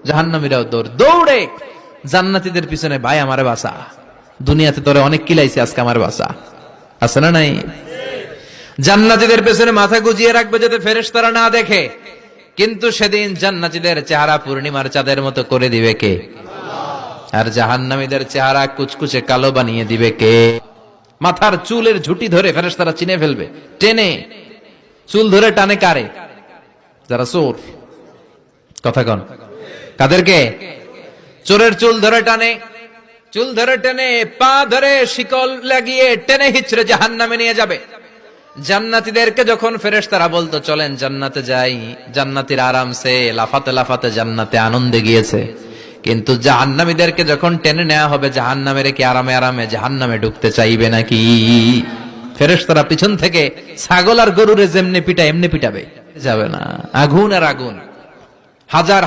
জাহান্নামীরাও দৌড়ে জান্নাতীদের পিছনে, ভাই আমারে বাঁচা, দুনিয়াতে তোরে অনেক কিলাইছে, আজকে আমার বাঁচা। আছে না নাই? জান্নাতীদের পেছনে মাথা গুজিয়ে রাখবে যাতে ফেরেশতারা না দেখে, কিন্তু সেদিন জান্নাতীদের চেহারা পূর্ণিমার চাঁদের মতো করে দিবে কে? আর জাহান্নামীদের চেহারা কুচকুচে কালো বানিয়ে দিবে কে? মাথার চুলের ঝুঁটি ধরে ফেরেশতারা চিনে ফেলবে, টেনে চুল ধরে টানে কারে? যারা চোর। কথা কন, কাদেরকে? চোরের চুল ধরে টানে, চুল ধরে টেনে, পা ধরে শিকল লাগিয়ে টেনে হিচড়ে জাহান্নামে নিয়ে যাবে। জান্নাতীদেরকে যখন ফেরেশতারা বলতো চলেন জান্নাতে যাই, জান্নাতীরা আরামসে লাফাতে লাফাতে জান্নাতে আনন্দে গিয়েছে। কিন্তু জাহান্নামীদেরকে যখন টেনে নেওয়া হবে জাহান্নামের, কি আরামে আরামে জাহান্নামে ঢুকতে চাইবে নাকি? ফেরেশতারা পিছন থেকে ছাগল আর গরুরে যেমনি পিটায় এমনি পিটাবে, যাবে না। আগুন আর আগুন, হাজার